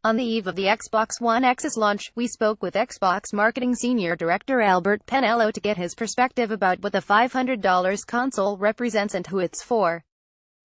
On the eve of the Xbox One X's launch, we spoke with Xbox Marketing Senior Director Albert Penello to get his perspective about what the $500 console represents and who it's for.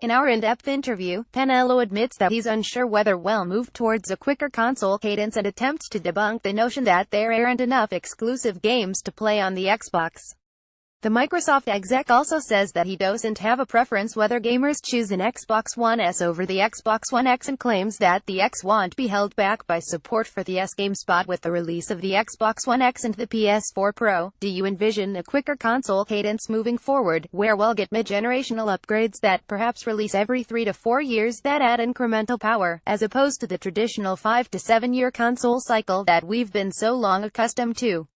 In our in-depth interview, Penello admits that he's unsure whether we'll move towards a quicker console cadence and attempts to debunk the notion that there aren't enough exclusive games to play on the Xbox. The Microsoft exec also says that he doesn't have a preference whether gamers choose an Xbox One S over the Xbox One X and claims that the X won't be held back by support for the S game spot with the release of the Xbox One X and the PS4 Pro. Do you envision a quicker console cadence moving forward, where we'll get mid-generational upgrades that perhaps release every 3 to 4 years that add incremental power, as opposed to the traditional 5 to 7 year console cycle that we've been so long accustomed to?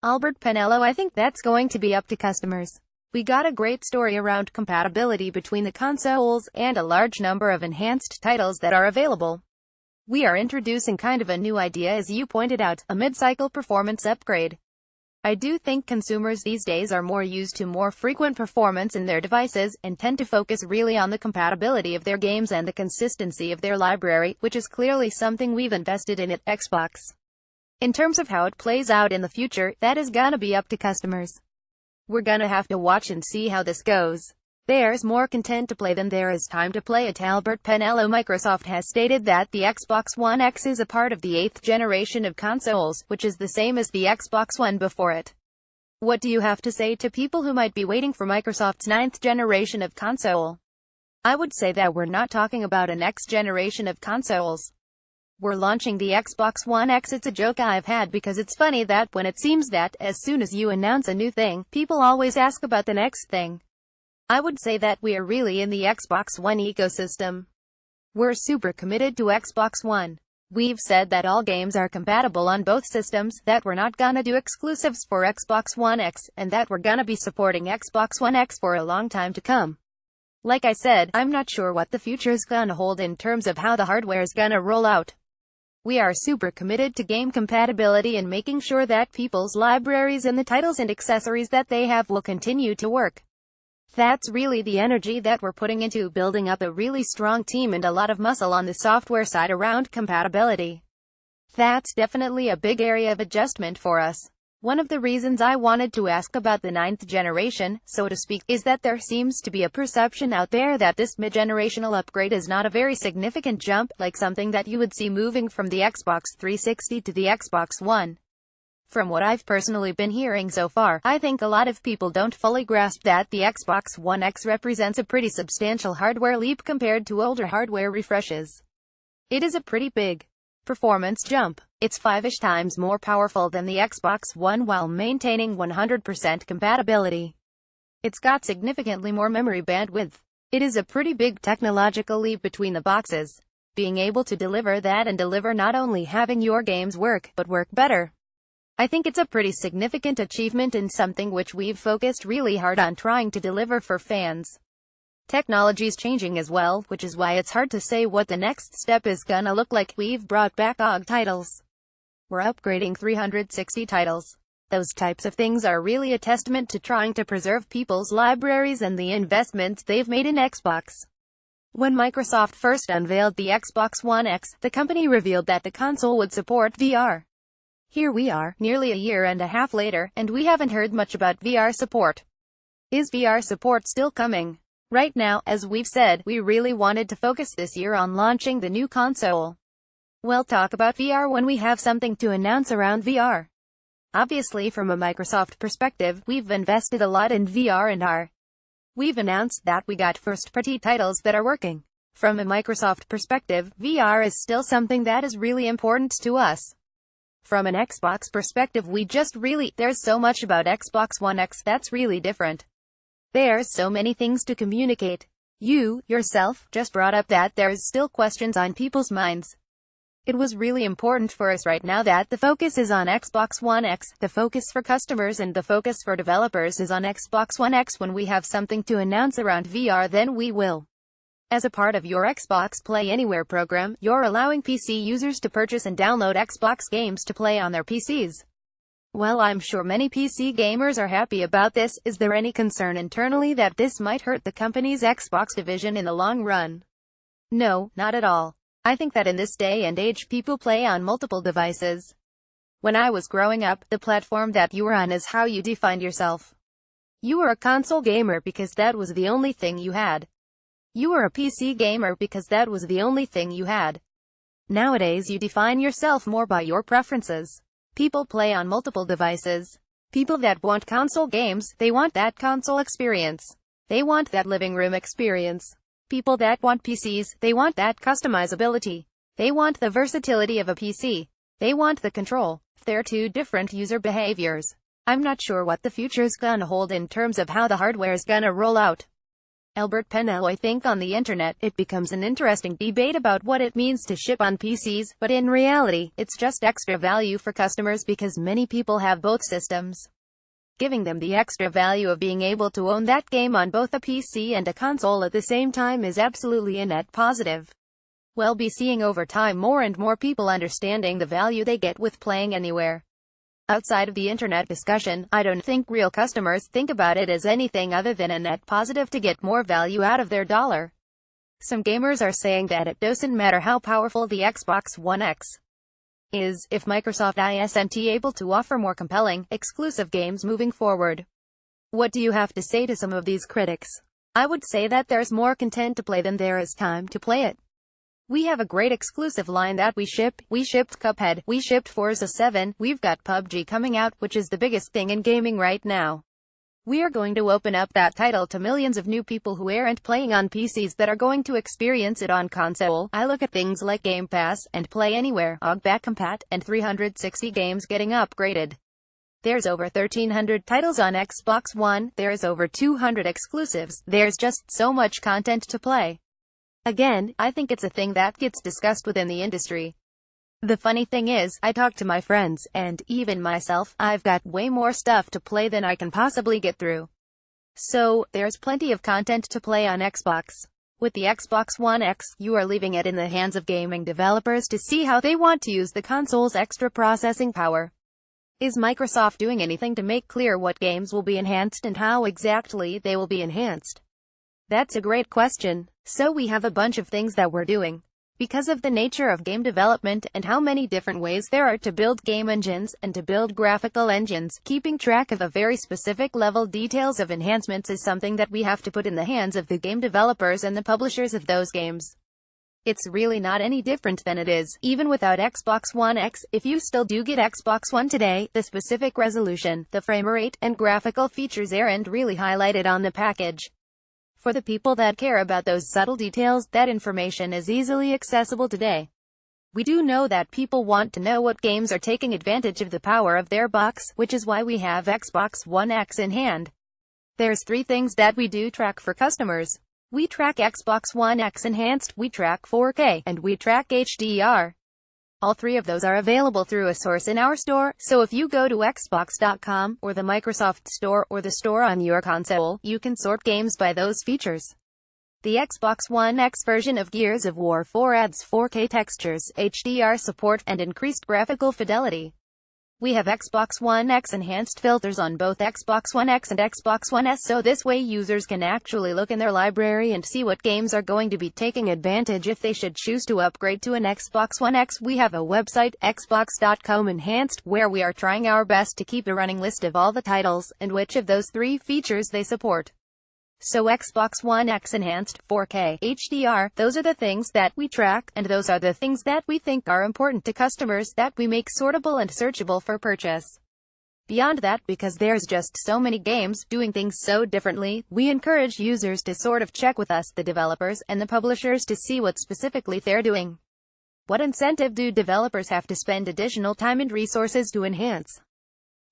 Albert Penello: I think that's going to be up to customers. We got a great story around compatibility between the consoles, and a large number of enhanced titles that are available. We are introducing kind of a new idea, as you pointed out, a mid-cycle performance upgrade. I do think consumers these days are more used to more frequent performance in their devices, and tend to focus really on the compatibility of their games and the consistency of their library, which is clearly something we've invested in at Xbox. In terms of how it plays out in the future, that is gonna be up to customers. We're gonna have to watch and see how this goes. There's more content to play than there is time to play it. Albert Penello: Microsoft has stated that the Xbox One X is a part of the 8th generation of consoles, which is the same as the Xbox One before it. What do you have to say to people who might be waiting for Microsoft's 9th generation of console? I would say that we're not talking about a next generation of consoles. We're launching the Xbox One X. It's a joke I've had because it's funny that when it seems that, as soon as you announce a new thing, people always ask about the next thing. I would say that we are really in the Xbox One ecosystem. We're super committed to Xbox One. We've said that all games are compatible on both systems, that we're not gonna do exclusives for Xbox One X, and that we're gonna be supporting Xbox One X for a long time to come. Like I said, I'm not sure what the future's gonna hold in terms of how the hardware's gonna roll out. We are super committed to game compatibility and making sure that people's libraries and the titles and accessories that they have will continue to work. That's really the energy that we're putting into building up a really strong team and a lot of muscle on the software side around compatibility. That's definitely a big area of adjustment for us. One of the reasons I wanted to ask about the 9th generation, so to speak, is that there seems to be a perception out there that this mid-generational upgrade is not a very significant jump, like something that you would see moving from the Xbox 360 to the Xbox One. From what I've personally been hearing so far, I think a lot of people don't fully grasp that the Xbox One X represents a pretty substantial hardware leap compared to older hardware refreshes. It is a pretty big performance jump. It's 5-ish times more powerful than the Xbox One while maintaining 100% compatibility. It's got significantly more memory bandwidth. It is a pretty big technological leap between the boxes. Being able to deliver that and deliver not only having your games work, but work better. I think it's a pretty significant achievement and something which we've focused really hard on trying to deliver for fans. Technology's changing as well, which is why it's hard to say what the next step is gonna look like. We've brought back OG titles. We're upgrading 360 titles. Those types of things are really a testament to trying to preserve people's libraries and the investments they've made in Xbox. When Microsoft first unveiled the Xbox One X, the company revealed that the console would support VR. Here we are, nearly a year and a half later, and we haven't heard much about VR support. Is VR support still coming? Right now, as we've said, we really wanted to focus this year on launching the new console. We'll talk about VR when we have something to announce around VR. Obviously, from a Microsoft perspective, we've invested a lot in VR and AR. We've announced that we got first-party titles that are working. From a Microsoft perspective, VR is still something that is really important to us. From an Xbox perspective, there's so much about Xbox One X that's really different. There's so many things to communicate. You, yourself, just brought up that there's still questions on people's minds. It was really important for us right now that the focus is on Xbox One X, the focus for customers and the focus for developers is on Xbox One X. When we have something to announce around VR, then we will. As a part of your Xbox Play Anywhere program, you're allowing PC users to purchase and download Xbox games to play on their PCs. Well, I'm sure many PC gamers are happy about this. Is there any concern internally that this might hurt the company's Xbox division in the long run? No, not at all. I think that in this day and age people play on multiple devices. When I was growing up, the platform that you were on is how you defined yourself. You were a console gamer because that was the only thing you had. You were a PC gamer because that was the only thing you had. Nowadays you define yourself more by your preferences. People play on multiple devices. People that want console games, they want that console experience. They want that living room experience. People that want PCs, they want that customizability. They want the versatility of a PC. They want the control. They're two different user behaviors. I'm not sure what the future's gonna hold in terms of how the hardware's gonna roll out. Albert Penello. I think on the internet, it becomes an interesting debate about what it means to ship on PCs, but in reality, it's just extra value for customers because many people have both systems. Giving them the extra value of being able to own that game on both a PC and a console at the same time is absolutely a net positive. We'll be seeing over time more and more people understanding the value they get with playing anywhere. Outside of the internet discussion, I don't think real customers think about it as anything other than a net positive to get more value out of their dollar. Some gamers are saying that it doesn't matter how powerful the Xbox One X is, if Microsoft isn't able to offer more compelling, exclusive games moving forward. What do you have to say to some of these critics? I would say that there's more content to play than there is time to play it. We have a great exclusive line that we ship. We shipped Cuphead, we shipped Forza 7, we've got PUBG coming out, which is the biggest thing in gaming right now. We are going to open up that title to millions of new people who aren't playing on PCs that are going to experience it on console. I look at things like Game Pass, and Play Anywhere, OG Back Compat, and 360 games getting upgraded. There's over 1,300 titles on Xbox One, there's over 200 exclusives, there's just so much content to play. Again, I think it's a thing that gets discussed within the industry. The funny thing is, I talk to my friends, and even myself, I've got way more stuff to play than I can possibly get through. So, there's plenty of content to play on Xbox. With the Xbox One X, you are leaving it in the hands of gaming developers to see how they want to use the console's extra processing power. Is Microsoft doing anything to make clear what games will be enhanced and how exactly they will be enhanced? That's a great question. So we have a bunch of things that we're doing. Because of the nature of game development and how many different ways there are to build game engines and to build graphical engines, keeping track of a very specific level details of enhancements is something that we have to put in the hands of the game developers and the publishers of those games. It's really not any different than it is, even without Xbox One X. If you still do get Xbox One today, the specific resolution, the frame rate, and graphical features aren't really highlighted on the package. For the people that care about those subtle details, that information is easily accessible today. We do know that people want to know what games are taking advantage of the power of their box, which is why we have Xbox One X in hand. There's 3 things that we do track for customers. We track Xbox One X Enhanced, we track 4K, and we track HDR. All 3 of those are available through a source in our store, so if you go to Xbox.com, or the Microsoft Store, or the store on your console, you can sort games by those features. The Xbox One X version of Gears of War 4 adds 4K textures, HDR support, and increased graphical fidelity. We have Xbox One X enhanced filters on both Xbox One X and Xbox One S, so this way users can actually look in their library and see what games are going to be taking advantage if they should choose to upgrade to an Xbox One X. We have a website, Xbox.com Enhanced, where we are trying our best to keep a running list of all the titles, and which of those 3 features they support. So Xbox One X Enhanced, 4K, HDR, those are the things that we track, and those are the things that we think are important to customers that we make sortable and searchable for purchase. Beyond that, because there's just so many games doing things so differently, we encourage users to sort of check with us, the developers, and the publishers to see what specifically they're doing. What incentive do developers have to spend additional time and resources to enhance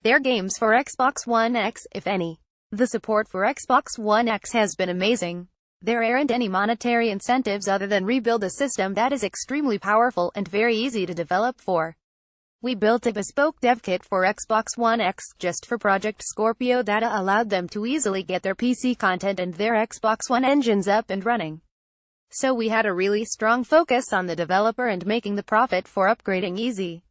their games for Xbox One X, if any? The support for Xbox One X has been amazing. There aren't any monetary incentives other than rebuild a system that is extremely powerful and very easy to develop for. We built a bespoke dev kit for Xbox One X, just for Project Scorpio, that allowed them to easily get their PC content and their Xbox One engines up and running. So we had a really strong focus on the developer and making the profit for upgrading easy.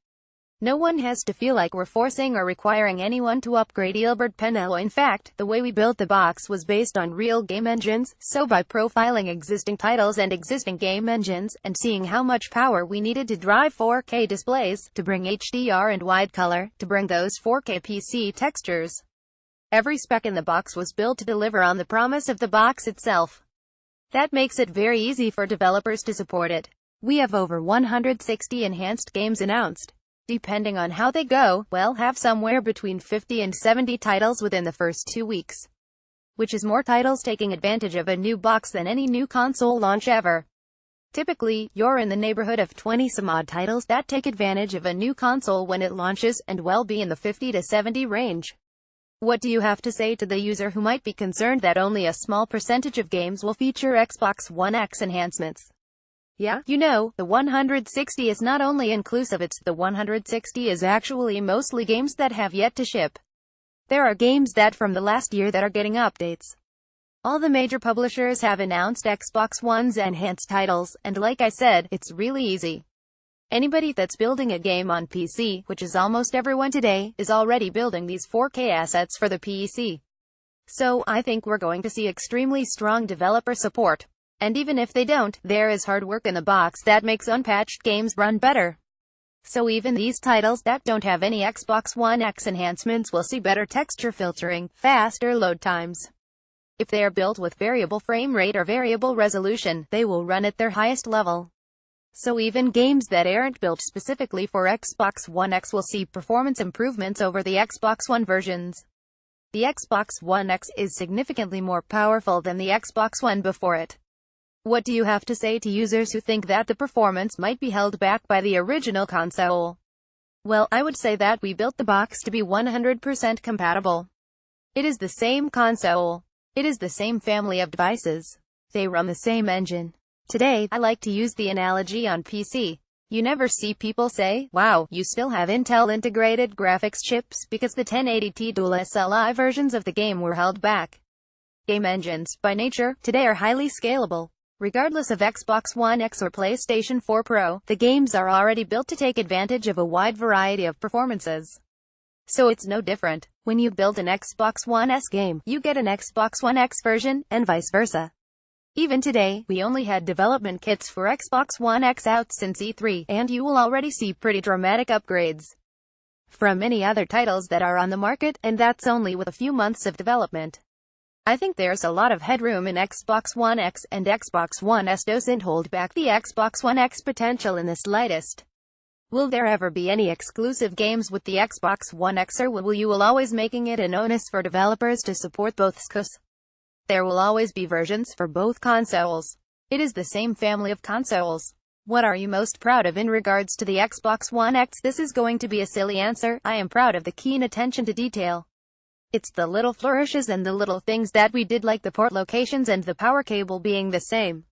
No one has to feel like we're forcing or requiring anyone to upgrade Albert Penello. In fact, the way we built the box was based on real game engines, so by profiling existing titles and existing game engines, and seeing how much power we needed to drive 4K displays, to bring HDR and wide color, to bring those 4K PC textures. Every spec in the box was built to deliver on the promise of the box itself. That makes it very easy for developers to support it. We have over 160 enhanced games announced. Depending on how they go, we'll have somewhere between 50 and 70 titles within the first 2 weeks. Which is more titles taking advantage of a new box than any new console launch ever. Typically, you're in the neighborhood of 20 some odd titles that take advantage of a new console when it launches, and will be in the 50 to 70 range. What do you have to say to the user who might be concerned that only a small percentage of games will feature Xbox One X enhancements? Yeah, you know, the 160 is not only inclusive, the 160 is actually mostly games that have yet to ship. There are games that from the last year that are getting updates. All the major publishers have announced Xbox One's enhanced titles, and like I said, it's really easy. Anybody that's building a game on PC, which is almost everyone today, is already building these 4K assets for the PC. So, I think we're going to see extremely strong developer support. And even if they don't, there is hard work in the box that makes unpatched games run better. So even these titles that don't have any Xbox One X enhancements will see better texture filtering, faster load times. If they are built with variable frame rate or variable resolution, they will run at their highest level. So even games that aren't built specifically for Xbox One X will see performance improvements over the Xbox One versions. The Xbox One X is significantly more powerful than the Xbox One before it. What do you have to say to users who think that the performance might be held back by the original console? Well, I would say that we built the box to be 100% compatible. It is the same console. It is the same family of devices. They run the same engine. Today, I like to use the analogy on PC. You never see people say, wow, you still have Intel integrated graphics chips, because the 1080t dual SLI versions of the game were held back. Game engines, by nature, today are highly scalable. Regardless of Xbox One X or PlayStation 4 Pro, the games are already built to take advantage of a wide variety of performances. So it's no different. When you build an Xbox One S game, you get an Xbox One X version, and vice versa. Even today, we only had development kits for Xbox One X out since E3, and you will already see pretty dramatic upgrades from many other titles that are on the market, and that's only with a few months of development. I think there's a lot of headroom in Xbox One X, and Xbox One S doesn't hold back the Xbox One X potential in the slightest. Will there ever be any exclusive games with the Xbox One X, or will you always making it an onus for developers to support both SKUs? There will always be versions for both consoles. It is the same family of consoles. What are you most proud of in regards to the Xbox One X? This is going to be a silly answer. I am proud of the keen attention to detail. It's the little flourishes and the little things that we did, like the port locations and the power cable being the same.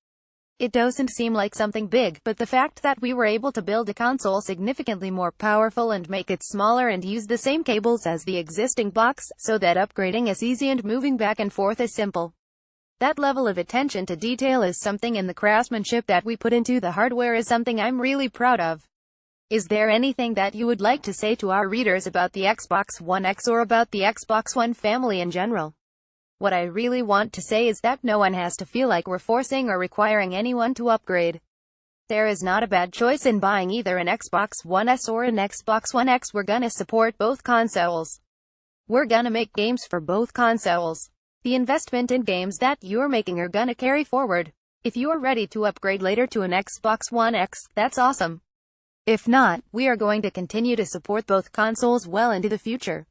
It doesn't seem like something big, but the fact that we were able to build a console significantly more powerful and make it smaller and use the same cables as the existing box, so that upgrading is easy and moving back and forth is simple. That level of attention to detail is something, in the craftsmanship that we put into the hardware is something I'm really proud of. Is there anything that you would like to say to our readers about the Xbox One X or about the Xbox One family in general? What I really want to say is that no one has to feel like we're forcing or requiring anyone to upgrade. There is not a bad choice in buying either an Xbox One S or an Xbox One X. We're gonna support both consoles. We're gonna make games for both consoles. The investment in games that you're making are gonna carry forward. If you're ready to upgrade later to an Xbox One X, that's awesome. If not, we are going to continue to support both consoles well into the future.